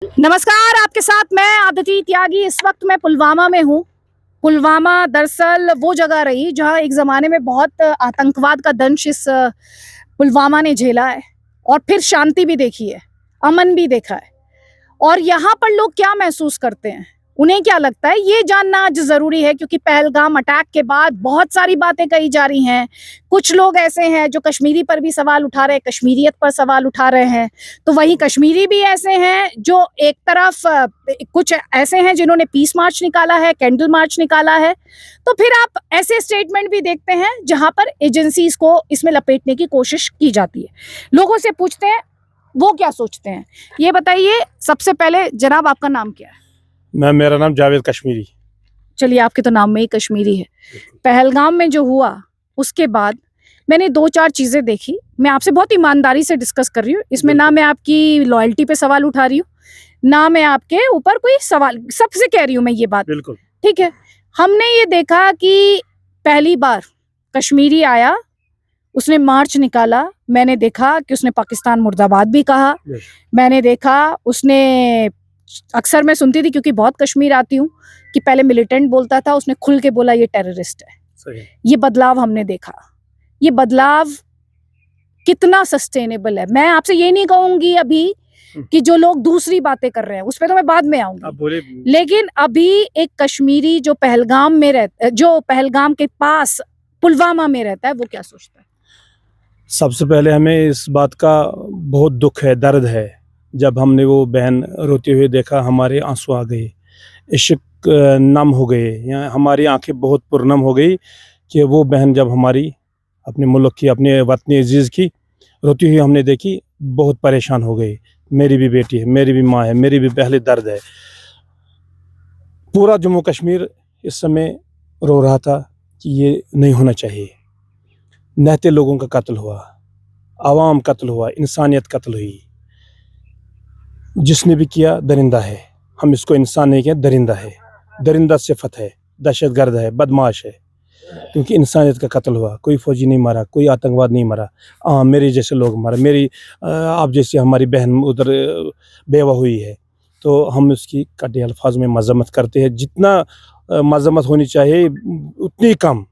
नमस्कार, आपके साथ मैं आदिति त्यागी। इस वक्त मैं पुलवामा में हूँ। पुलवामा दरअसल वो जगह रही जहाँ एक ज़माने में बहुत आतंकवाद का दंश इस पुलवामा ने झेला है और फिर शांति भी देखी है, अमन भी देखा है। और यहाँ पर लोग क्या महसूस करते हैं, उन्हें क्या लगता है, ये जानना आज ज़रूरी है, क्योंकि पहलगाम अटैक के बाद बहुत सारी बातें कही जा रही हैं। कुछ लोग ऐसे हैं जो कश्मीरी पर भी सवाल उठा रहे हैं, कश्मीरियत पर सवाल उठा रहे हैं, तो वहीं कश्मीरी भी ऐसे हैं जो एक तरफ कुछ ऐसे हैं जिन्होंने पीस मार्च निकाला है, कैंडल मार्च निकाला है। तो फिर आप ऐसे स्टेटमेंट भी देखते हैं जहां पर एजेंसीज को इसमें लपेटने की कोशिश की जाती है। लोगों से पूछते हैं वो क्या सोचते हैं। ये बताइए, सबसे पहले जनाब आपका नाम क्या है? मेरा नाम जावेद कश्मीरी। चलिए, आपके तो नाम में ही कश्मीरी है। पहलगाम में जो हुआ उसके बाद मैंने 2-4 चीज़ें देखी। मैं आपसे बहुत ईमानदारी से डिस्कस कर रही हूँ, इसमें ना मैं आपकी लॉयल्टी पे सवाल उठा रही हूँ, ना मैं आपके ऊपर कोई सवाल, सबसे कह रही हूँ मैं ये बात, बिल्कुल ठीक है। हमने ये देखा कि पहली बार कश्मीरी आया, उसने मार्च निकाला। मैंने देखा कि उसने पाकिस्तान मुर्दाबाद भी कहा। मैंने देखा उसने, अक्सर मैं सुनती थी क्योंकि बहुत कश्मीर आती हूँ, कि पहले मिलिटेंट बोलता था, उसने खुल के बोला ये टेररिस्ट है। सही। ये बदलाव हमने देखा। ये बदलाव कितना सस्टेनेबल है, मैं आपसे ये नहीं कहूंगी अभी कि जो लोग दूसरी बातें कर रहे हैं उस पर तो मैं बाद में आऊंगी, लेकिन अभी एक कश्मीरी जो पहलगाम में रहता, जो पहलगाम के पास पुलवामा में रहता है, वो क्या सोचता है? सबसे पहले हमें इस बात का बहुत दुख है, दर्द है। जब हमने वो बहन रोते हुए देखा, हमारे आंसू आ गए, इश्क नम हो गए, या हमारी आंखें बहुत पुरनम हो गई कि वो बहन जब हमारी अपने मुल्क की, अपने वतन अजीज़ की रोती हुई हमने देखी, बहुत परेशान हो गई। मेरी भी बेटी है, मेरी भी माँ है, मेरी भी पहले दर्द है। पूरा जम्मू कश्मीर इस समय रो रहा था कि ये नहीं होना चाहिए। नहते लोगों का कत्ल हुआ, आवाम कत्ल हुआ, इंसानियत कत्ल हुई। जिसने भी किया दरिंदा है, हम इसको इंसान नहीं कहते, दरिंदा है, दरिंदा सिफत है, दहशतगर्द है, बदमाश है, क्योंकि इंसानियत का कत्ल हुआ। कोई फौजी नहीं मरा, कोई आतंकवाद नहीं मरा। मेरे जैसे लोग मरा, मेरी आप जैसी हमारी बहन उधर बेवा हुई है, तो हम उसकी कड़े अल्फाज में मजम्मत करते हैं। जितना मजम्मत होनी चाहिए उतनी कम,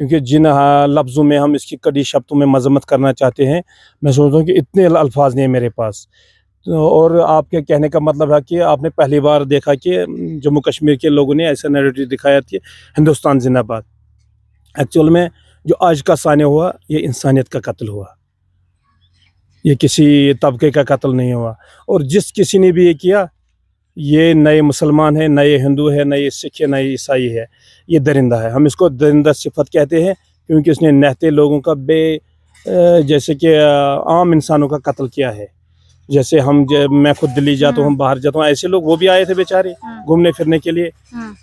क्योंकि जिन लफ्ज़ों में हम इसकी कड़ी शब्दों में मजम्मत करना चाहते हैं, मैं सोचता हूँ कि इतने अल्फाज नहीं है मेरे पास। तो और आपके कहने का मतलब है कि आपने पहली बार देखा कि जम्मू कश्मीर के लोगों ने ऐसा नैरेटिव दिखाया कि हिंदुस्तान जिंदाबाद। एक्चुअल में जो आज का सानिया हुआ, ये इंसानियत का कत्ल हुआ, ये किसी तबके का कत्ल नहीं हुआ। और जिस किसी ने भी ये किया, ये नए मुसलमान है, नए हिंदू है, नए सिख है, नए ईसाई है, ये दरिंदा है। हम इसको दरिंदा सिफत कहते हैं, क्योंकि उसने नहते लोगों का जैसे कि आम इंसानों का कत्ल किया है। जैसे मैं खुद दिल्ली जाता हूँ, बाहर जाता हूँ, ऐसे लोग वो भी आए थे बेचारे घूमने फिरने के लिए,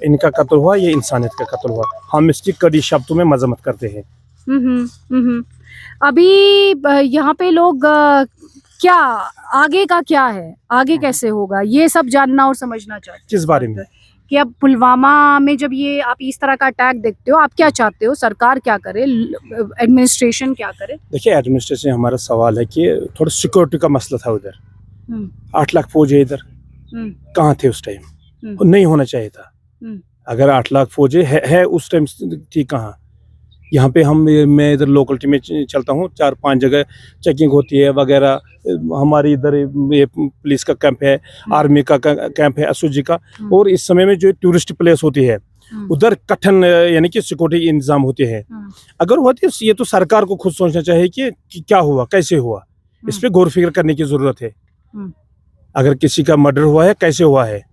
इनका कत्ल हुआ, ये इंसानियत का कत्ल हुआ। हम इसकी कड़ी शब्दों में मजम्मत करते हैं। अभी यहाँ पे लोग क्या, आगे का क्या है, आगे कैसे होगा, ये सब जानना और समझना चाहते हैं। किस बारे में? कि अब पुलवामा में जब ये आप इस तरह का अटैक देखते हो, आप क्या चाहते हो, सरकार क्या करे, एडमिनिस्ट्रेशन क्या करे? देखिए, एडमिनिस्ट्रेशन हमारा सवाल है कि थोड़ा सिक्योरिटी का मसला था उधर। 8 लाख फौज है इधर, कहाँ थे उस टाइम? नहीं होना चाहिए था। अगर 8 लाख फौज है उस टाइम थी कहाँ? यहाँ पे मैं इधर लोकलिटी में चलता हूँ, 4-5 जगह चेकिंग होती है वगैरह। हमारी इधर ये पुलिस का कैंप है, आर्मी का कैंप है, एसओजी का। और इस समय में जो टूरिस्ट प्लेस होती है, उधर कठिन यानी कि सिक्योरिटी इंतजाम होते हैं। अगर होती है, ये तो सरकार को खुद सोचना चाहिए कि क्या हुआ, कैसे हुआ, इस पर गौर फिक्र करने की जरूरत है। अगर किसी का मर्डर हुआ है, कैसे हुआ है,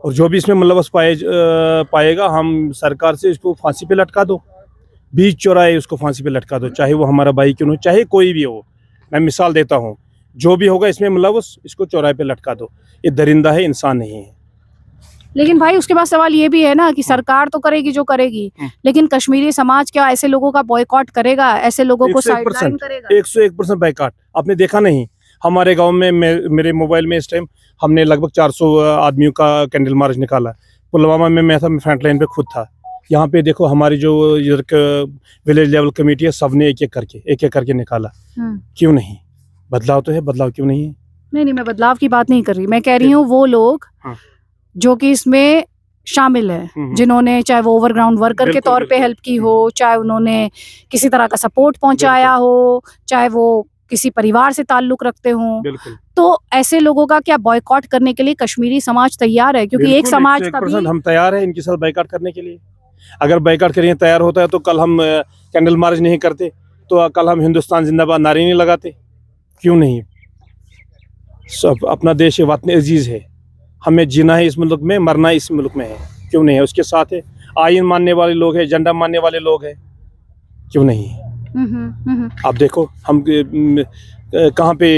और जो भी इसमें मुलव्वस पाएगा, हम सरकार से इसको फांसी पे लटका दो, बीच चौराहे उसको फांसी पे लटका दो, चाहे वो हमारा भाई क्यों हो, चाहे कोई भी हो। मैं मिसाल देता हूँ, जो भी होगा इसमें मुलव्वस, इसको चौराहे पे लटका दो। ये दरिंदा है, इंसान नहीं है। लेकिन भाई उसके बाद सवाल ये भी है ना कि सरकार तो करेगी जो करेगी, लेकिन कश्मीरी समाज क्या ऐसे लोगों का बॉयकॉट करेगा, ऐसे लोगों को साइडलाइन करेगा? 101% बॉयकॉट। आपने देखा नहीं, हमारे गाँव में मेरे मोबाइल में इस टाइम हमने लगभग 400 आदमियों का कैंडल मार्च निकाला। पुलवामा में मैं था, मैं फ्रंट लाइन पे खुद था। यहाँ पे देखो, हमारी जो विलेज लेवल कमेटी है, सबने एक एक करके निकाला। क्यों नहीं? बदलाव तो है, बदलाव क्यों नहीं है? नहीं मैं बदलाव की बात नहीं कर रही, मैं कह रही हूँ वो लोग हाँ। जो कि इसमें शामिल है, जिन्होंने चाहे वो ओवरग्राउंड वर्कर के बिल्कुल, तौर पे बिल्कुल। हेल्प की हो, चाहे उन्होंने किसी तरह का सपोर्ट पहुंचाया हो, चाहे वो किसी परिवार से ताल्लुक रखते हों, बिल्कुल तो ऐसे लोगों का क्या बॉयकॉट करने के लिए कश्मीरी समाज तैयार है? क्योंकि एक समाज का 100% हम तैयार हैं इनके साथ बाइकआउट करने के लिए। अगर बाइकआउट के लिए तैयार होता है तो कल हम कैंडल मार्च नहीं करते, तो कल हम हिंदुस्तान जिंदाबाद नारे नहीं लगाते, क्यों नहीं? सब अपना देश है, वतन अजीज है, हमें जीना है इस मुल्क में, मरना इस मुल्क में है, क्यों नहीं है? उसके साथ है आइन मानने वाले लोग हैं, झंडा मानने वाले लोग हैं, क्यों नहीं? आप देखो हम कहाँ पे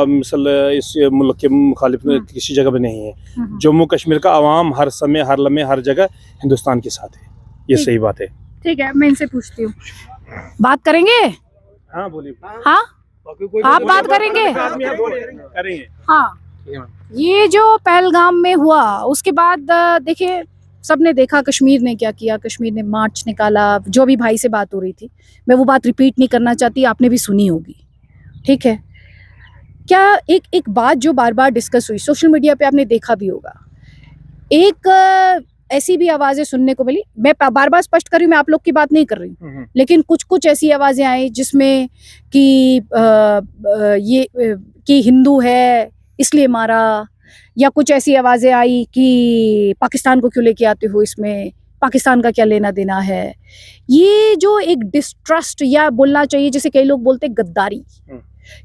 मिसल इस मुल्क के मुखालिफ किसी जगह पे नहीं है। जम्मू कश्मीर का आवाम हर समय, हर लम्हे, हर जगह हिंदुस्तान के साथ है, ये सही बात है। ठीक है, मैं इनसे पूछती हूँ, बात करेंगे? हाँ बोलिए। हाँ आप बात करेंगे? करेंगे। हाँ, ये जो पहलगाम में हुआ उसके बाद देखिए सबने देखा कश्मीर ने क्या किया, कश्मीर ने मार्च निकाला, जो भी भाई से बात हो रही थी, मैं वो बात रिपीट नहीं करना चाहती, आपने भी सुनी होगी, ठीक है? क्या एक बात जो बार बार डिस्कस हुई, सोशल मीडिया पे आपने देखा भी होगा, एक ऐसी भी आवाज़ें सुनने को मिली, मैं बार बार स्पष्ट कर रही हूँ, मैं आप लोग की बात नहीं कर रही हूँ, लेकिन कुछ कुछ ऐसी आवाज़ें आई जिसमें कि ये कि हिंदू है इसलिए मारा, या कुछ ऐसी आवाज़ें आई कि पाकिस्तान को क्यों लेके आते हो इसमें, पाकिस्तान का क्या लेना देना है। ये जो एक डिस्ट्रस्ट या बोलना चाहिए जैसे कई लोग बोलते हैं गद्दारी,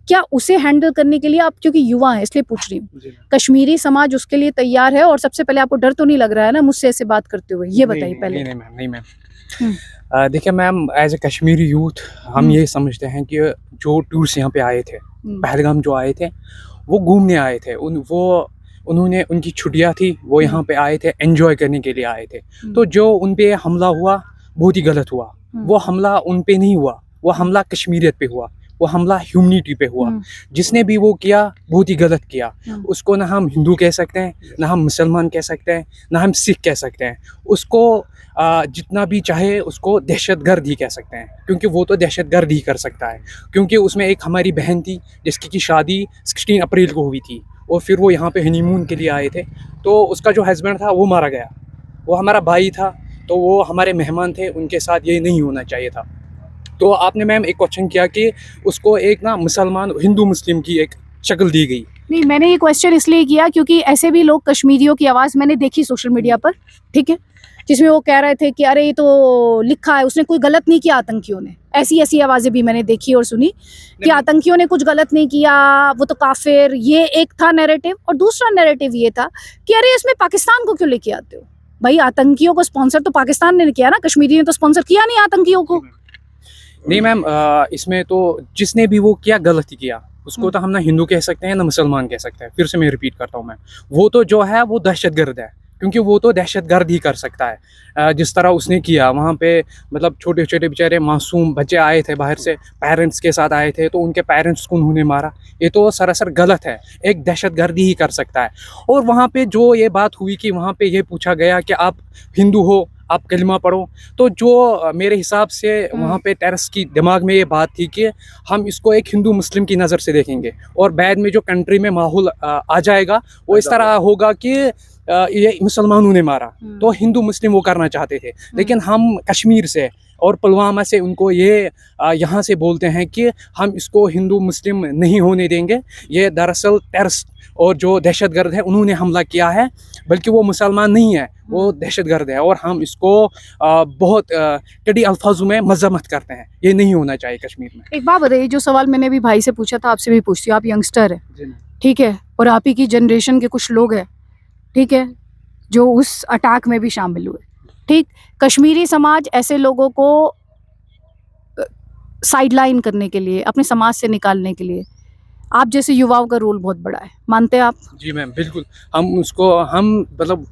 क्या उसे हैंडल करने के लिए आप, क्योंकि युवा हैं इसलिए पूछ रही हूँ, कश्मीरी समाज उसके लिए तैयार है? और सबसे पहले आपको डर तो नहीं लग रहा है ना मुझसे ऐसे बात करते हुए, ये बताइए पहले। नहीं मैम, देखिए ma'am, as a Kashmiri youth हम ये समझते हैं कि जो टूरिस्ट यहाँ पे आए थे, पहलगाम जो आए थे, वो घूमने आए थे, उन्होंने उनकी छुट्टियाँ थी, वो यहाँ पे आए थे एंजॉय करने के लिए आए थे। तो जो उन पे हमला हुआ बहुत ही गलत हुआ। वो हमला उन पे नहीं हुआ, वो हमला कश्मीरियत पे हुआ, वो हमला ह्यूमनिटी पे हुआ। जिसने भी वो किया बहुत ही गलत किया। उसको ना हम हिंदू कह सकते हैं, ना हम मुसलमान कह सकते हैं, ना हम सिख कह सकते हैं। उसको जितना भी चाहे उसको दहशतगर्द ही कह सकते हैं, क्योंकि वो तो दहशतगर्द ही कर सकता है। क्योंकि उसमें एक हमारी बहन थी जिसकी की शादी 16 अप्रैल को हुई थी, और फिर वो यहाँ पे हनीमून के लिए आए थे, तो उसका जो हस्बैंड था वो मारा गया। वो हमारा भाई था, तो वो हमारे मेहमान थे, उनके साथ ये नहीं होना चाहिए था। तो आपने मैम एक क्वेश्चन किया कि उसको एक ना मुसलमान हिंदू मुस्लिम की एक शक्ल दी गई। नहीं, मैंने ये क्वेश्चन इसलिए किया क्योंकि ऐसे भी लोग कश्मीरियों की आवाज़ मैंने देखी सोशल मीडिया पर, ठीक है, जिसमें वो कह रहे थे कि अरे ये तो लिखा है, उसने कोई गलत नहीं किया आतंकियों ने। ऐसी आवाज़ें भी मैंने देखी और सुनी कि आतंकियों ने कुछ गलत नहीं किया, वो तो काफिर, ये एक था नैरेटिव। और दूसरा नैरेटिव ये था कि अरे इसमें पाकिस्तान को क्यों लेके आते हो? भाई आतंकियों को स्पॉन्सर तो पाकिस्तान ने किया ना, कश्मीरी ने तो स्पॉन्सर किया नहीं आतंकियों को। नहीं मैम, इसमें तो जिसने भी वो किया गलत ही किया। उसको तो हम ना हिंदू कह सकते हैं ना मुसलमान कह सकते हैं। फिर से मैं रिपीट करता हूँ, मैं वो तो जो है वो दहशतगर्द है, क्योंकि वो तो दहशतगर्द ही कर सकता है। जिस तरह उसने किया वहाँ पे, मतलब छोटे छोटे बेचारे मासूम बच्चे आए थे बाहर से, पेरेंट्स के साथ आए थे, तो उनके पेरेंट्स को उन्होंने मारा। ये तो सरासर गलत है, एक दहशतगर्दी ही कर सकता है। और वहाँ पे जो ये बात हुई कि वहाँ पे ये पूछा गया कि आप हिंदू हो, आप कलिमा पढ़ो, तो जो मेरे हिसाब से वहाँ पे टेररिस्ट की दिमाग में ये बात थी कि हम इसको एक हिंदू मुस्लिम की नज़र से देखेंगे, और बाद में जो कंट्री में माहौल आ जाएगा वो इस तरह होगा कि ये मुसलमानों ने मारा, तो हिंदू मुस्लिम वो करना चाहते थे। लेकिन हम कश्मीर से और पुलवामा से उनको ये यहाँ से बोलते हैं कि हम इसको हिंदू मुस्लिम नहीं होने देंगे। ये दरअसल टेररिस्ट और जो दहशतगर्द है उन्होंने हमला किया है, बल्कि वो मुसलमान नहीं है, वो दहशतगर्द है। और हम इसको बहुत कड़ी अल्फाजों में मजम्मत करते हैं। ये नहीं होना चाहिए कश्मीर में। एक बात बताइए, जो सवाल मैंने भी भाई से पूछा था आपसे भी पूछती हूँ। आप यंगस्टर है, ठीक है, और आप ही की जनरेशन के कुछ लोग हैं, ठीक है, जो उस अटैक में भी शामिल हुए, ठीक। कश्मीरी समाज ऐसे लोगों को साइडलाइन करने के लिए, अपने समाज से निकालने के लिए आप जैसे युवाओं का रोल बहुत बड़ा है, मानते हैं आप? जी मैम, बिल्कुल। हम मतलब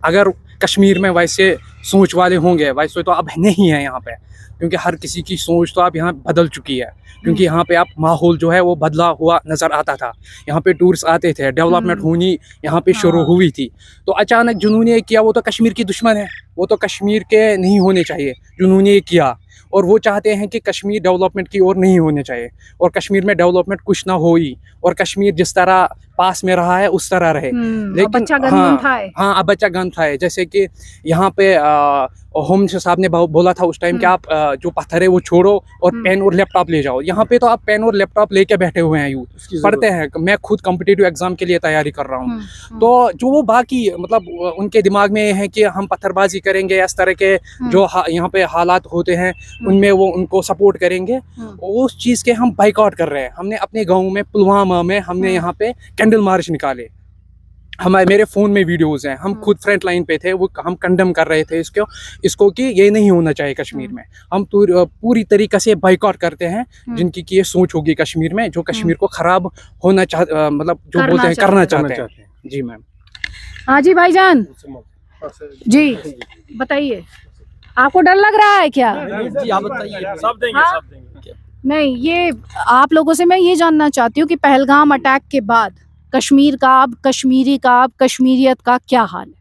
अगर कश्मीर में वैसे सोच वाले होंगे, वैसे तो अब नहीं है यहाँ पे, क्योंकि हर किसी की सोच तो अब यहाँ बदल चुकी है। क्योंकि यहाँ पे आप माहौल जो है वो बदला हुआ नज़र आता था। यहाँ पे टूरिस्ट आते थे, डेवलपमेंट होनी यहाँ पे शुरू हुई थी, तो अचानक जिन्होंने किया वो तो कश्मीर की दुश्मन है, वो तो कश्मीर के नहीं होने चाहिए जिन्होंने ये किया। और वो चाहते हैं कि कश्मीर डेवलपमेंट की ओर नहीं होने चाहिए, और कश्मीर में डेवलपमेंट कुछ ना हो ही। और कश्मीर जिस तरह पास में रहा है उस तरह रहे। लेकिन बच्चा गन उठाए। हाँ, अब बच्चा गन उठाए। जैसे कि यहाँ पे होम मिनिस्टर साहब ने बोला था उस टाइम कि आप जो पत्थर है वो छोड़ो और पेन और लैपटॉप ले जाओ। यहाँ पे तो आप पेन और लैपटॉप लेके बैठे हुए हैं, यूथ पढ़ते हैं। मैं खुद कॉम्पिटिटिव एग्जाम के लिए तैयारी कर रहा हूँ। तो जो वो बाकी मतलब उनके दिमाग में है कि हम पत्थरबाजी करेंगे, इस तरह के जो यहाँ पे हालात होते हैं उनमें वो उनको सपोर्ट करेंगे, उस चीज़ के हम बाइकआउट कर रहे हैं। हमने अपने गाँव में पुलवामा में हमने यहाँ पे कैंडल मार्च निकाले। मेरे फ़ोन में वीडियोज़ हैं, हम खुद फ्रंट लाइन पे थे, वो हम कंडेम कर रहे थे इसको कि ये नहीं होना चाहिए कश्मीर में। हम पूरी तरीक़े से बाइकआउट करते हैं जिनकी की ये सोच होगी कश्मीर में, जो कश्मीर को ख़राब होना मतलब जो बोलते हैं करना चाहते हैं। जी मैम। हाँ जी भाईजान जी, बताइए, आपको डर लग रहा है क्या? जी आप बताइए। सब देंगे, हाँ? सब देंगे। नहीं, ये आप लोगों से मैं ये जानना चाहती हूँ कि पहलगाम अटैक के बाद कश्मीर का, अब कश्मीरी का, अब कश्मीरियत का क्या हाल है?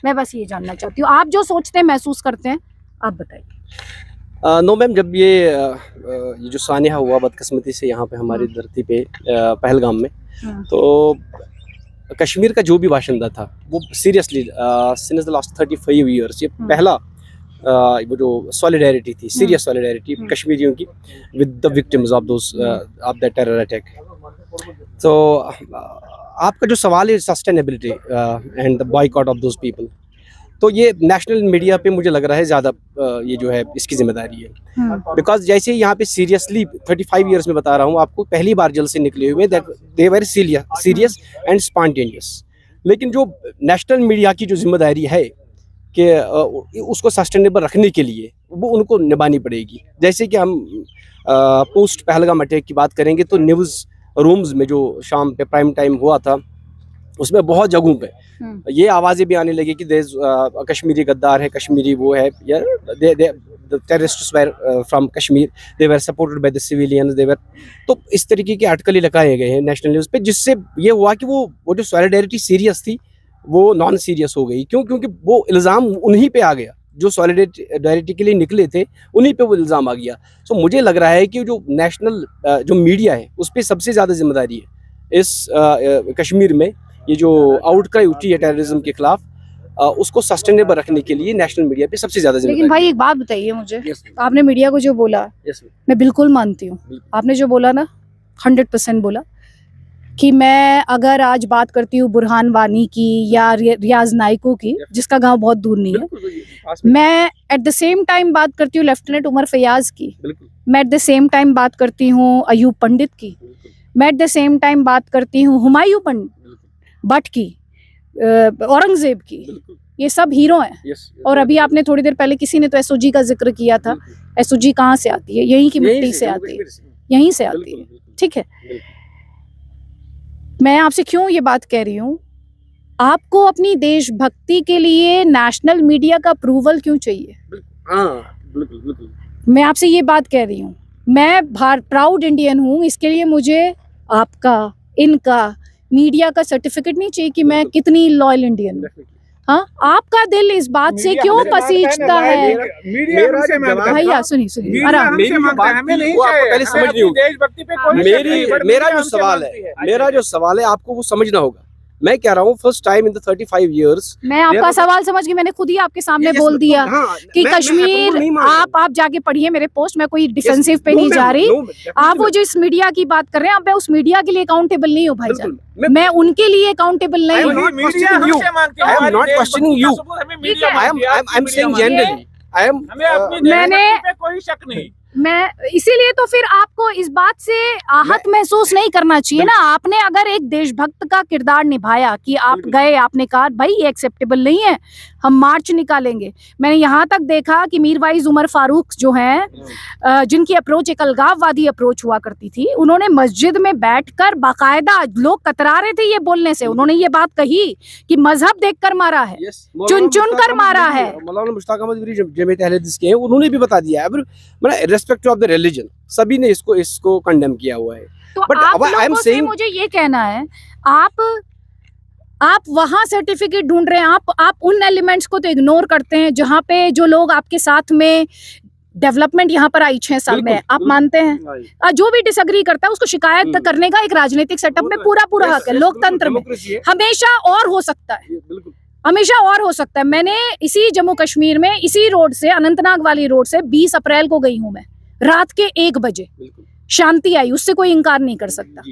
मैं बस ये जानना चाहती हूँ। आप जो सोचते हैं, महसूस करते हैं, आप बताइए। नो मैम, जब ये जो सानिया हुआ बदकिस्मती से यहाँ पे हमारी धरती पे पहलगाम में, तो कश्मीर का जो भी बाशिंदा था वो seriously since the last 35 years ये पहला वो जो सॉलिडेरिटी थी, सीरियस सॉलिडेरिटी कश्मीरियों की with the victims of that terror attack. तो आपका जो सवाल है sustainability and the boycott of those people, तो ये नेशनल मीडिया पे मुझे लग रहा है ज़्यादा ये जो है इसकी जिम्मेदारी है। बिकॉज जैसे यहाँ पे सीरियसली 35 ईयर्स में बता रहा हूँ आपको, पहली बार जल से निकले हुए दे वर सीरियस एंड स्पॉन्टेनियस। लेकिन जो नेशनल मीडिया की जो जिम्मेदारी है कि उसको सस्टेनेबल रखने के लिए वो उनको निभानी पड़ेगी। जैसे कि हम पोस्ट पहलगाम अटैक की बात करेंगे तो न्यूज़ रूम्स में जो शाम पे प्राइम टाइम हुआ था उसमें बहुत जगहों पे ये आवाज़ें भी आने लगी कि कश्मीरी गद्दार है, कश्मीरी वो है, या terrorists were from Kashmir, they were supported by the civilians, they were. तो इस तरीके के आर्टिकल लगाए गए हैं नेशनल न्यूज़ पे, जिससे ये हुआ कि वो जो सॉलिडेरिटी सीरियस थी वो नॉन सीरियस हो गई। क्यों? क्योंकि वो इल्ज़ाम उन्हीं पे आ गया, जो सॉलिडेरिटी के लिए निकले थे उन्हीं पे वो इल्ज़ाम आ गया। सो मुझे लग रहा है कि जो नेशनल जो मीडिया है उस पर सबसे ज़्यादा जिम्मेदारी है इस कश्मीर में। ये जो आउटक्राई उठी है टेररिज्म के खिलाफ, उसको सस्टेनेबल रखने के लिए नेशनल मीडिया पे सबसे ज़्यादा जिम्मेदारी। लेकिन भाई एक बात बताइए मुझे, आपने मीडिया को जो बोला Yes, मैं बिल्कुल मानती हूँ। आपने जो बोला ना 100% बोला कि मैं अगर आज बात करती हूँ बुरहान वानी की या रियाज नाइको की, जिसका गांव बहुत दूर नहीं है, मैं एट द सेम टाइम बात करती हूँ लेफ्टिनेंट उमर फैयाज की, मैं एट द सेम टाइम बात करती हूँ अयूब पंडित की, मैं एट द सेम टाइम बात करती हूँ हुमायूं भट्ट की, औरंगजेब की। ये सब हीरो हैं। और अभी आपने थोड़ी देर पहले किसी ने तो एसओजी का जिक्र किया था। एसओजी कहाँ से आती है? यहीं की मिट्टी से आती है, यहीं से आती है। ठीक है, मैं आपसे क्यों ये बात कह रही हूँ, आपको अपनी देशभक्ति के लिए नेशनल मीडिया का अप्रूवल क्यों चाहिए? मैं आपसे ये बात कह रही हूँ, मैं प्राउड इंडियन हूँ, इसके लिए मुझे आपका, इनका, मीडिया का सर्टिफिकेट नहीं चाहिए कि मैं कितनी लॉयल इंडियन हूँ। हाँ, आपका दिल इस बात से क्यों पसीजता है? भैया सुनिए आराम। मेरा जो सवाल है आपको वो समझना होगा। मैं कह रहा हूँ first time in the 35 years, मैं आपका सवाल समझ गई, मैंने खुद ही आपके सामने बोल दिया कि कश्मीर, आप जाके पढ़िए मेरे पोस्ट, मैं कोई डिफेंसिव पे नहीं जा रही। आप वो जो इस मीडिया की बात कर रहे हैं, अब मैं उस मीडिया के लिए अकाउंटेबल नहीं हूँ भाईजान, मैं उनके लिए अकाउंटेबल नहीं हूँ। कोई शक नहीं, मैं इसीलिए तो फिर आपको इस बात से आहत महसूस नहीं करना चाहिए ना। आपने अगर एक देशभक्त का किरदार निभाया कि आप गए, आपने कहा भाई ये एक्सेप्टेबल नहीं है, हम मार्च निकालेंगे। मैंने यहाँ तक देखा कि मीरवाइज उमर फारूक जो हैं, जिनकी अप्रोच एक अलगाववादी अप्रोच हुआ करती थी, उन्होंने मस्जिद में बैठकर बाकायदा, लोग कतरा रहे थे ये बोलने से, उन्होंने ये बात कही कि मजहब देखकर मारा है, चुन चुन कर मारा है। मौलाना मुश्ताक अहमद भी जमीयत अहले हदीस के हैं, उन्होंने भी बता दिया है रेस्पेक्ट ऑफ द रिलीजन, सभी ने इसको कंडेम किया हुआ है। तो आप लोगों से मुझे ये कहना है, आप वहां सर्टिफिकेट ढूंढ रहे हैं, आप उन एलिमेंट्स को तो इग्नोर करते हैं जहां पे जो लोग आपके साथ में डेवलपमेंट यहाँ पर आई 6 साल में, आप मानते हैं? जो भी डिसएग्री करता है उसको शिकायत करने का एक राजनीतिक सेटअप में पूरा हक है लोकतंत्र में। हमेशा और हो सकता है, हमेशा और हो सकता है। मैंने इसी जम्मू कश्मीर में इसी रोड से, अनंतनाग वाली रोड से 20 अप्रैल को गई हूँ मैं, रात के 1 बजे शांति आई, उससे कोई इनकार नहीं कर सकता।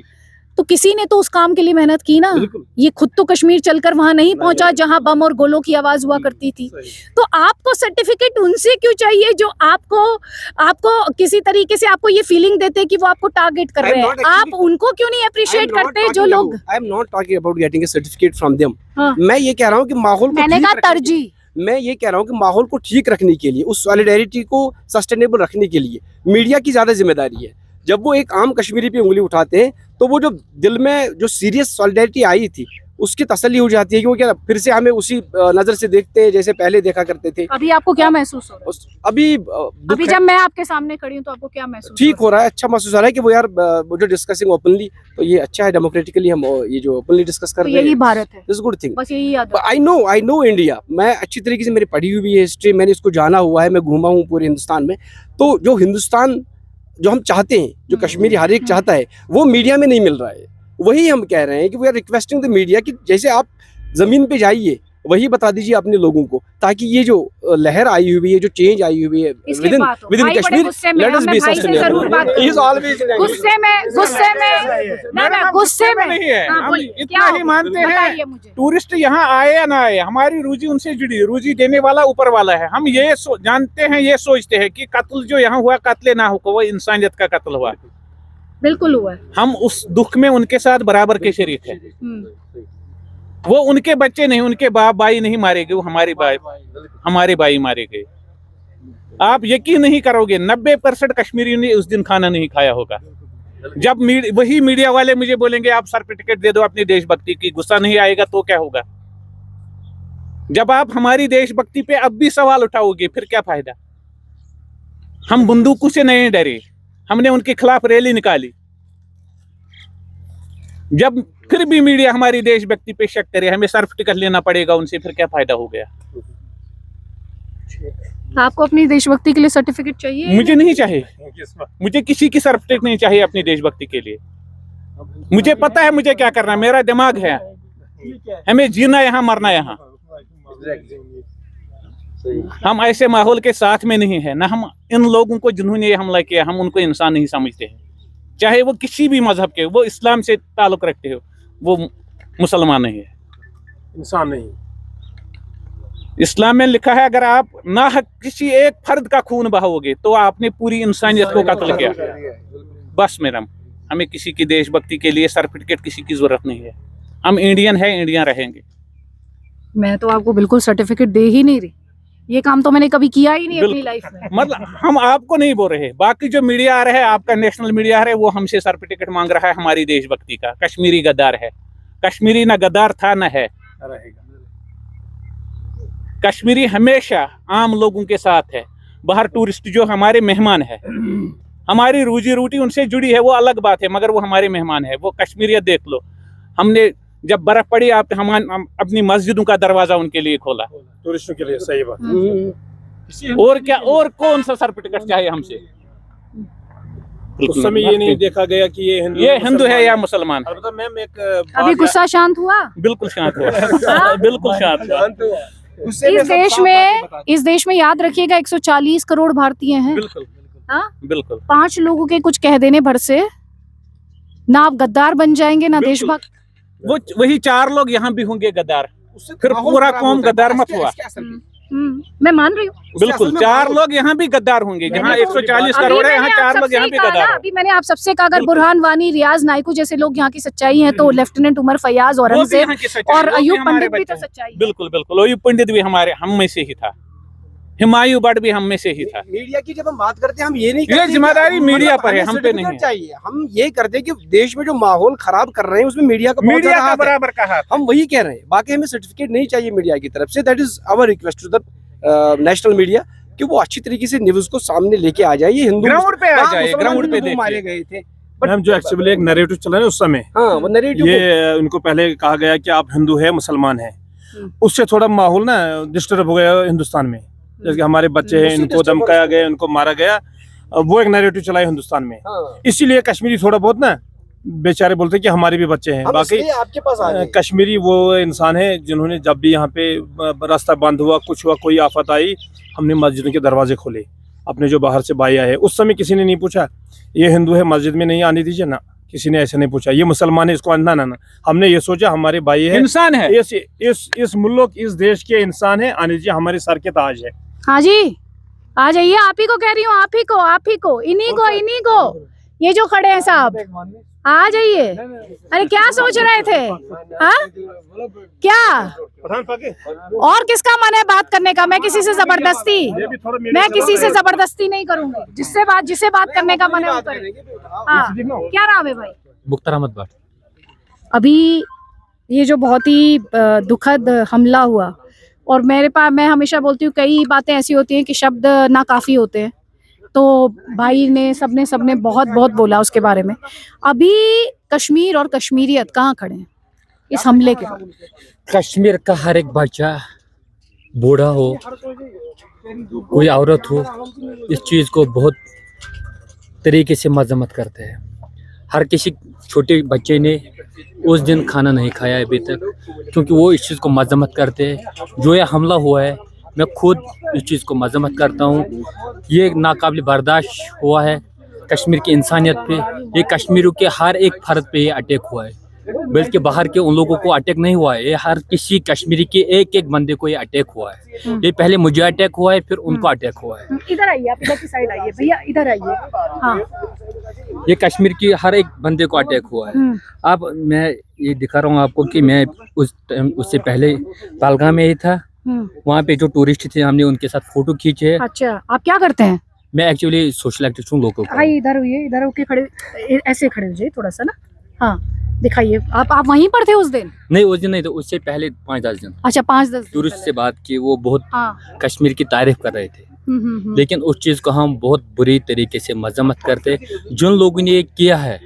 तो किसी ने तो उस काम के लिए मेहनत की ना, ये खुद तो कश्मीर चलकर वहां नहीं पहुंचा जहां बम और गोलों की आवाज हुआ करती थी। तो आपको सर्टिफिकेट उनसे क्यों चाहिए जो आपको किसी तरीके से आपको ये फीलिंग देते कि वो आपको टारगेट कर रहे हैं? आप उनको क्यों नहीं अप्रिशिएट करते जो लोग? I am not talking about getting a certificate from them. हाँ। मैं ये कह रहा हूँ कि माहौल को मैंने ठीक कहा रखने- तरजीह, मैं ये कह रहा हूँ कि माहौल को ठीक रखने के लिए, उस सॉलिडेरिटी को सस्टेनेबल रखने के लिए मीडिया की ज्यादा जिम्मेदारी है। जब वो एक आम कश्मीरी पे उंगली उठाते हैं तो वो जो दिल में जो सीरियस सॉलिडेरिटी आई थी उसकी तसल्ली हो जाती है कि वो क्या फिर से हमें उसी नजर से देखते हैं जैसे पहले देखा करते थे। अभी आपको क्या महसूस हो रहा है? अभी जब मैं आपके सामने खड़ी हूँ तो आपको क्या महसूस ठीक हो रहा है, अच्छा महसूस हो रहा है कि वो यार वो जो डिस्कसिंग ओपनली, तो ये अच्छा है, डेमोक्रेटिकली हम ये जो ओपनली डिस्कस कर तो रहे हैं, यही भारत है, दिस गुड थिंग। बस यही याद रखो। आई नो इंडिया, मैं अच्छी तरीके से मेरी पढ़ी हुई है हिस्ट्री, मैंने इसको जाना हुआ है, मैं घूमा हूँ पूरे हिंदुस्तान में। तो जो हिंदुस्तान जो हम चाहते हैं, जो कश्मीरी हर एक चाहता है, वो मीडिया में नहीं मिल रहा है। वही हम कह रहे हैं कि we are requesting the media कि जैसे आप जमीन पे जाइए वही बता दीजिए अपने लोगों को, ताकि ये जो लहर आई हुई है, जो चेंज आई हुई है with in Kashmir, let us be sustainable. He is always गुस्से में नहीं है। हाँ, हम बोलिए, इतना क्या ही हो? मानते बताइए हैं, मुझे। टूरिस्ट यहाँ आए या ना आए, हमारी रोजी उनसे जुड़ी, रोजी देने वाला ऊपर वाला है। हम ये जानते हैं, ये सोचते हैं कि कत्ल जो यहाँ हुआ कत्ल ना हुआ, वो इंसानियत का कत्ल हुआ। बिल्कुल हुआ है। हम उस दुख में उनके साथ बराबर के शरीक हैं। वो उनके बच्चे नहीं, उनके बाप भाई नहीं मारे गए, वो हमारे भाई मारे गए। आप यकीन नहीं करोगे, 90% कश्मीरी ने उस दिन खाना नहीं खाया होगा। जब वही मीडिया वाले मुझे बोलेंगे आप सर्टिफिकेट दे दो अपनी देशभक्ति की, गुस्सा नहीं आएगा तो क्या होगा? जब आप हमारी देशभक्ति पे अब भी सवाल उठाओगे फिर क्या फायदा? हम बंदूकों से नहीं डरे, हमने उनके खिलाफ रैली निकाली। जब फिर भी मीडिया हमारी देशभक्ति पे शक करे, हमें सर्टिफिकेट लेना पड़ेगा उनसे, फिर क्या फायदा हो गया? आपको अपनी देशभक्ति के लिए सर्टिफिकेट चाहिए? मुझे नहीं चाहिए, मुझे किसी की सर्टिफिकेट नहीं चाहिए अपनी देशभक्ति के लिए। मुझे पता है मुझे क्या करना, मेरा दिमाग है, हमें जीना यहाँ मरना यहाँ। हम ऐसे माहौल के साथ में नहीं है ना, हम इन लोगों को जिन्होंने ये हमला किया हम उनको इंसान नहीं समझते हैं, चाहे वो किसी भी मजहब के, वो इस्लाम से ताल्लुक रखते हो, वो मुसलमान नहीं है, इंसान नहीं। इस्लाम में लिखा है अगर आप नाहक किसी एक फर्द का खून बहाओगे तो आपने पूरी इंसानियत को कत्ल किया। बस मैडम, हमें किसी की देशभक्ति के लिए सर्टिफिकेट किसी की जरूरत नहीं है। हम इंडियन है, इंडियन रहेंगे। मैं तो आपको बिल्कुल सर्टिफिकेट दे ही नहीं रही, ये काम तो मैंने कभी किया ही नहीं अपनी लाइफ में। मतलब हम आपको नहीं बोल रहे, बाकी जो मीडिया आ रहा है, आपका नेशनल मीडिया आ रहा है, वो हमसे सर्टिफिकेट मांग रहा है हमारी देशभक्ति का। कश्मीरी गद्दार है, कश्मीरी ना गद्दार था ना है, कश्मीरी हमेशा आम लोगों के साथ है। बाहर टूरिस्ट जो हमारे मेहमान है, हमारी रोजी रोटी उनसे जुड़ी है, वो अलग बात है, मगर वो हमारे मेहमान है। वो कश्मीरियत देख लो, हमने जब बर्फ पड़ी आप हम अपनी मस्जिदों का दरवाजा उनके लिए खोला, टूरिस्टों के लिए। सही बात। और क्या, और कौन सा सर्टिफिकेट चाहिए हमसे? उस समय ये नहीं देखा गया कि ये हिंदू है या मुसलमान। अलबत्ता मैम एक अभी गुस्सा शांत हुआ? बिल्कुल शांत हुआ, बिल्कुल शांत हुआ। इस देश में याद रखिएगा 140 करोड़ भारतीय हैं। बिल्कुल हाँ? बिल्कुल। 5 लोगों के कुछ कह देने भर से ना आप गद्दार बन जाएंगे ना देशभक्त। वो वही 4 लोग यहाँ भी होंगे गद्दार, फिर पूरा कौम गद्दार मत हुआ। मैं मान रही हूँ। बिल्कुल 4 लोग यहाँ भी गद्दार होंगे, जहाँ 140 करोड़ है, यहाँ 4 लोग यहाँ भी गद्दार। अभी मैंने आप सबसे कहा अगर बुरहान वानी, रियाज नाइकू जैसे लोग यहाँ की सच्चाई हैं तो लेफ्टिनेंट उमर फयाज, औरंगजेब और अयूब पंडित भी तो सच्चाई है। बिल्कुल बिल्कुल, अयूब पंडित भी हमारे हम में से ही था, हुमायूं बट भी हम में से ही था। मीडिया की जब हम बात करते हैं, हम ये नहीं ये जिम्मेदारी मीडिया पर है, हम पे नहीं है। चाहिए हम ये करते हैं कि देश में जो माहौल खराब कर रहे हैं उसमें मीडिया का बहुत ज्यादा हाथ है। बराबर का हाथ, हम वही कह रहे हैं। बाकी हमें सर्टिफिकेट नहीं चाहिए मीडिया की तरफ से। That is our request to the national media कि वो अच्छी तरीके से न्यूज को सामने लेके आ जाए। ये हिंदू ग्राउंड पे आ जाए, ग्राउंड पे मारे गए थे, मैम जो एक्चुअली एक नैरेटिव चला है उस समय, हाँ वो नैरेटिव ये उनको पहले कहा गया कि आप हिंदू है, मुसलमान है, उससे थोड़ा माहौल ना डिस्टर्ब हो गया हिंदुस्तान में। जैसे कि हमारे बच्चे हैं, इनको धमकाया गया, इनको मारा गया, वो एक नैरेटिव चला है हिंदुस्तान में। इसीलिए कश्मीरी थोड़ा बहुत ना बेचारे बोलते हैं कि हमारे भी बच्चे हैं। बाकी आपके पास आ गए। कश्मीरी वो इंसान है जिन्होंने जब भी यहाँ पे रास्ता बंद हुआ, कुछ हुआ, कोई आफत आई, हमने मस्जिदों के दरवाजे खोले। अपने जो बाहर से भाई आए, उस समय किसी ने नहीं पूछा ये हिंदू है मस्जिद में नहीं आने दीजिए ना, किसी ने ऐसे नहीं पूछा। ये मुसलमान है इसको ना ना ना, हमने ये सोचा हमारे भाई है, इंसान है। इस मुल्क इस देश के इंसान है, आने दीजिए, हमारे सर के ताज है। हाँ जी, आ जाइए, आप ही को कह रही हूँ, आप ही को, इन्हीं को, ये जो खड़े हैं साहब, आ जाइए। अरे क्या सोच रहे थे? हाँ क्या और किसका मन है बात करने का? मैं किसी से जबरदस्ती नहीं करूंगी। जिसे बात करने का मन है वो करे। हाँ, क्या नाम है भाई? मुख्तार अहमद भट्ट। अभी ये जो बहुत ही दुखद हमला हुआ, और मैं हमेशा बोलती हूँ कई बातें ऐसी होती हैं कि शब्द नाकाफी होते हैं, तो भाई ने सबने बहुत बोला उसके बारे में। अभी कश्मीर और कश्मीरियत कहाँ खड़े हैं इस हमले के बाद? कश्मीर का हर एक बच्चा, बूढ़ा हो, कोई औरत हो, इस चीज़ को बहुत तरीके से मजम्मत करते हैं। हर किसी छोटे बच्चे ने उस दिन खाना नहीं खाया अभी तक, क्योंकि वो इस चीज़ को मजम्मत करते हैं। जो ये हमला हुआ है, मैं खुद इस चीज़ को मजम्मत करता हूँ। ये नाकाबिल बर्दाश्त हुआ है कश्मीर की इंसानियत पे। ये कश्मीरियों के हर एक फर्द पे ये अटैक हुआ है, बल्कि बाहर के उन लोगों को अटैक नहीं हुआ है, ये हर किसी कश्मीरी के एक बंदे को ये अटैक हुआ है। ये पहले मुझे अटैक हुआ है, फिर उनको अटैक हुआ है। इधर आइए, आप इधर की साइड आइए भैया, इधर आइए। हाँ, ये कश्मीर की हर एक बंदे को अटैक हुआ है। अब मैं ये दिखा रहा हूँ आपको कि मैं उससे पहले पहलगाम में ही था। वहाँ पे जो टूरिस्ट थे, हमने उनके साथ फोटो खींचे। अच्छा, आप क्या करते हैं? मैं एक्चुअली सोशल एक्टिविस्ट हूँ लोगों भाई इधर हुई, इधर होके खड़े, ऐसे खड़े हो जाइए थोड़ा सा ना। हाँ दिखाइए, आप वहीं पर थे उस दिन? नहीं, उस दिन नहीं, तो उससे पहले 5-10 दिन अच्छा, 5-10 टूरिस्ट से बात की, वो बहुत हाँ। कश्मीर की तारीफ कर रहे थे। लेकिन उस चीज़ को हम बहुत बुरी तरीके से मजम्मत करते। जिन लोगों ने ये किया है,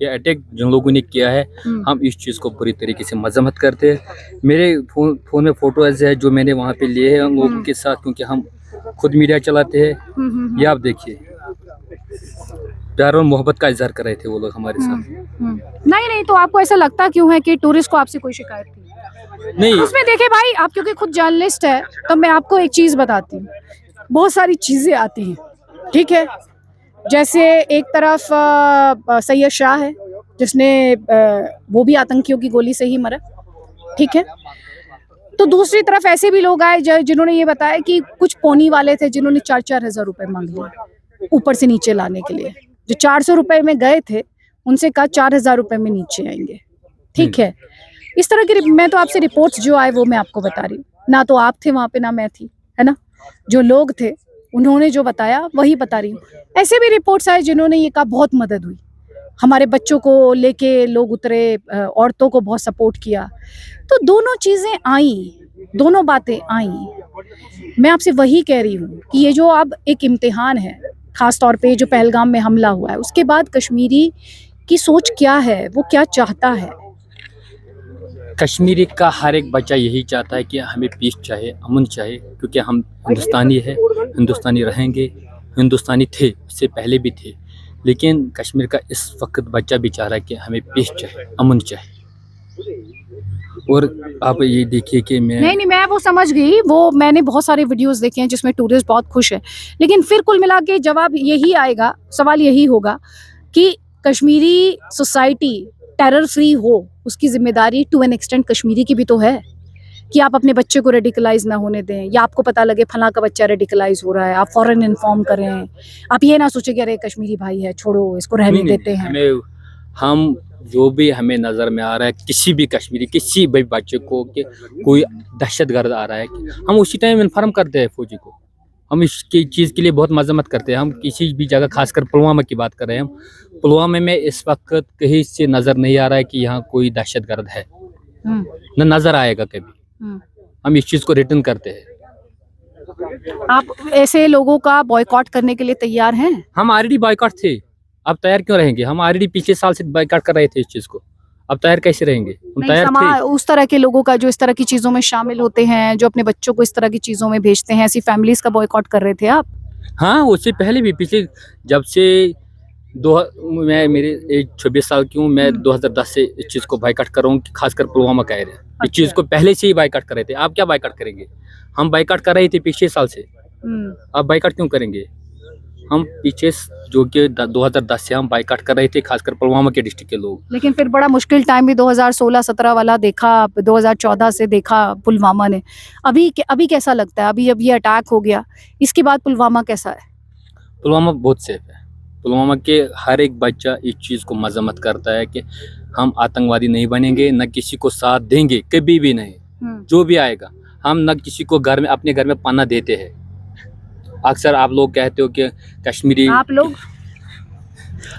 ये अटैक जिन लोगों ने किया है, हम इस चीज़ को बुरी तरीके से मजम्मत करते। मेरे फोन में फोटोज है जो मैंने वहाँ पे लिए हैं लोगों के साथ, क्योंकि हम खुद मीडिया चलाते हैं। ये आप देखिए, प्यार और मोहब्बत का इजहार कर रहे थे वो लोग हमारे साथ। नहीं, तो आपको ऐसा लगता क्यों है कि टूरिस्ट को आपसे कोई शिकायत थी? नहीं, उसमें देखे भाई, आप क्योंकि खुद जर्नलिस्ट है, तो मैं आपको एक चीज बताती हूँ। बहुत सारी चीजें आती हैं, ठीक है। जैसे एक तरफ सैयद शाह है, जिसने वो भी आतंकियों की गोली से ही मरा, ठीक है। तो दूसरी तरफ ऐसे भी लोग आए जिन्होंने ये बताया कि कुछ पोनी वाले थे जिन्होंने 4-4 हज़ार रुपए मांग लिए ऊपर से नीचे लाने के लिए। जो 400 रुपए में गए थे, उनसे कहा 4,000 रुपए में नीचे आएंगे, ठीक है। इस तरह की मैं तो आपसे रिपोर्ट्स जो आए वो मैं आपको बता रही हूँ। ना तो आप थे वहाँ पे, ना मैं थी, है ना। जो लोग थे उन्होंने जो बताया वही बता रही हूँ। ऐसे भी रिपोर्ट्स आए जिन्होंने ये कहा बहुत मदद हुई, हमारे बच्चों को लेके लोग उतरे, औरतों को बहुत सपोर्ट किया। तो दोनों चीज़ें आई, दोनों बातें आई। मैं आपसे वही कह रही हूँ कि ये जो अब एक इम्तिहान है, ख़ास तौर पे जो पहलगाम में हमला हुआ है, उसके बाद कश्मीरी की सोच क्या है, वो क्या चाहता है? कश्मीरी का हर एक बच्चा यही चाहता है कि हमें पीस चाहे, अमन चाहे, क्योंकि हम हिंदुस्तानी है, हिंदुस्तानी रहेंगे, हिंदुस्तानी थे, इससे पहले भी थे। लेकिन कश्मीर का इस वक्त बच्चा भी चाह रहा है कि हमें पीस चाहे, अमन चाहे। और आप ये देखिए कि नहीं, मैं वो समझ गई, वो मैंने बहुत सारे वीडियोस देखे हैं जिसमें टूरिस्ट बहुत खुश है। लेकिन फिर कुल मिला के जवाब यही आएगा, सवाल यही होगा कि कश्मीरी सोसाइटी टेरर फ्री हो, उसकी जिम्मेदारी टू एन एक्सटेंट कश्मीरी की भी तो है कि आप अपने बच्चे को रेडिकलाइज ना होने दें, या आपको पता लगे फलां का बच्चा रेडिकलाइज हो रहा है, आप फौरन इन्फॉर्म करें। आप ये ना सोचे कि अरे कश्मीरी भाई है, छोड़ो इसको रहने देते हैं। हम जो भी हमें नज़र में आ रहा है, किसी भी कश्मीरी, किसी भी बच्चे को कि कोई दहशतगर्द आ रहा है, हम उसी टाइम इन्फॉर्म करते हैं फौजी को। हम इसकी चीज़ के लिए बहुत मजम्मत करते हैं। हम किसी भी जगह, खासकर पुलवामा की बात कर रहे हैं, हम पुलवामा में इस वक्त कहीं से नज़र नहीं आ रहा है कि यहाँ कोई दहशतगर्द है, न नज़र आएगा कभी। हम इस चीज़ को रिटर्न करते हैं। आप ऐसे लोगों का बॉयकॉट करने के लिए तैयार हैं? हम ऑलरेडी बॉयकॉट थे, अब तैयार क्यों रहेंगे? हम ऑलरेडी पिछले साल से बॉयकॉट कर रहे थे इस चीज़ को। अब तैयार कैसे रहेंगे? हम नहीं, तैयार थे। उस तरह के लोगों का जो इस तरह की चीजों में शामिल होते हैं, जो अपने बच्चों को इस तरह की चीजों में भेजते हैं, ऐसी फैमिलीज का बॉयकॉट कर रहे थे आप? हाँ, उससे पहले भी पिछले जब से मैं मेरे एज 26 साल की हूँ, मैं 2010 से इस चीज़ को बाइकआउट कर रहा हूँ, खासकर पुलवामा का एरिया। इस चीज़ को पहले से ही बाइकआउट कर रहे थे। आप क्या बाइकआउट करेंगे? हम बाइकआउट कर रहे थे पिछले साल से, अब बाइकआउट क्यों करेंगे? हम पीछे जो कि 2010 से हम बाइकआउट कर रहे थे, खासकर पुलवामा के डिस्ट्रिक्ट के लोग। लेकिन फिर बड़ा मुश्किल टाइम भी 2016-17 वाला देखा, 2014 से देखा पुलवामा ने। अभी कैसा लगता है? अभी जब ये अटैक हो गया, इसके बाद पुलवामा कैसा है? पुलवामा बहुत सेफ है। पुलवामा के हर एक बच्चा इस चीज़ को मजम्मत करता है कि हम आतंकवादी नहीं बनेंगे, न किसी को साथ देंगे, कभी भी नहीं। जो भी आएगा, हम न किसी को घर में, अपने घर में पनाह देते हैं। अक्सर आप लोग कहते हो कि कश्मीरी, आप लोग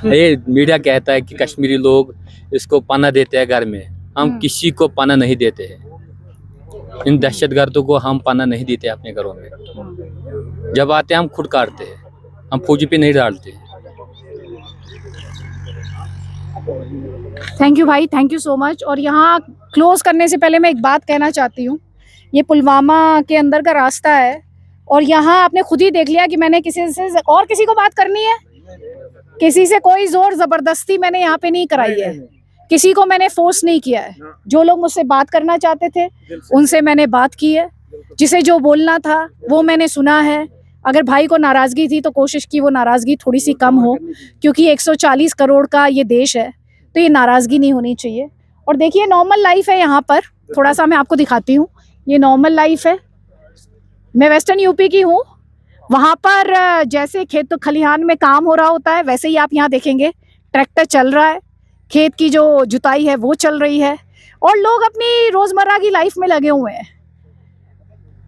ये मीडिया कहता है कि कश्मीरी लोग इसको पनाह देते हैं घर में। हम किसी को पनाह नहीं देते हैं। इन दहशतगर्दों को हम पनाह नहीं देते अपने घरों में। जब आते हैं हम खुद काटते हैं, हम फौजी पे नहीं डालते। थैंक यू भाई, थैंक यू सो मच। और यहाँ क्लोज करने से पहले मैं एक बात कहना चाहती हूँ। ये पुलवामा के अंदर का रास्ता है और यहाँ आपने खुद ही देख लिया कि मैंने किसी से और किसी को बात करनी है, किसी से कोई जोर जबरदस्ती मैंने यहाँ पे नहीं कराई है, किसी को मैंने फोर्स नहीं किया है। जो लोग मुझसे बात करना चाहते थे उनसे मैंने बात की है, जिसे जो बोलना था वो मैंने सुना है। अगर भाई को नाराज़गी थी तो कोशिश की वो नाराज़गी थोड़ी सी कम हो, क्योंकि 140 करोड़ का ये देश है तो ये नाराज़गी नहीं होनी चाहिए। और देखिए नॉर्मल लाइफ है यहाँ पर, थोड़ा सा मैं आपको दिखाती हूँ। ये नॉर्मल लाइफ है। मैं वेस्टर्न यूपी की हूँ। वहाँ पर जैसे खेत खलिहान में काम हो रहा होता है वैसे ही आप यहाँ देखेंगे ट्रैक्टर चल रहा है, खेत की जो जुताई है वो चल रही है और लोग अपनी रोज़मर्रा की लाइफ में लगे हुए हैं।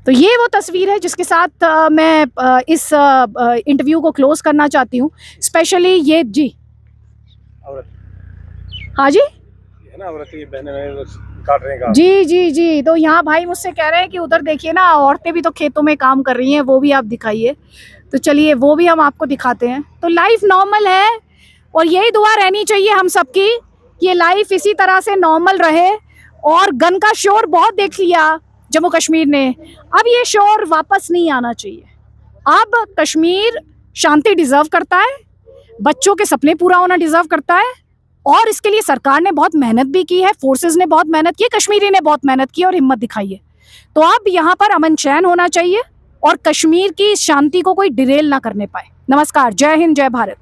तो ये वो तस्वीर है जिसके साथ मैं इस इंटरव्यू को क्लोज करना चाहती हूँ। स्पेशली ये जी, हाँ जी, है ना, औरतें बहनें काट रहे हैं। जी। तो यहाँ भाई मुझसे कह रहे हैं कि उधर देखिए ना, औरतें भी तो खेतों में काम कर रही हैं, वो भी आप दिखाइए। तो चलिए वो भी हम आपको दिखाते हैं। तो लाइफ नॉर्मल है और यही दुआ रहनी चाहिए हम सबकी कि ये लाइफ इसी तरह से नॉर्मल रहे। और गन का शोर बहुत देख लिया जम्मू कश्मीर ने, अब ये शोर वापस नहीं आना चाहिए। अब कश्मीर शांति डिजर्व करता है, बच्चों के सपने पूरा होना डिजर्व करता है और इसके लिए सरकार ने बहुत मेहनत भी की है, फोर्सेस ने बहुत मेहनत की है, कश्मीरी ने बहुत मेहनत की और हिम्मत दिखाई है। तो अब यहाँ पर अमन चैन होना चाहिए और कश्मीर की शांति को कोई डिरेल ना करने पाए। नमस्कार, जय हिंद, जय भारत।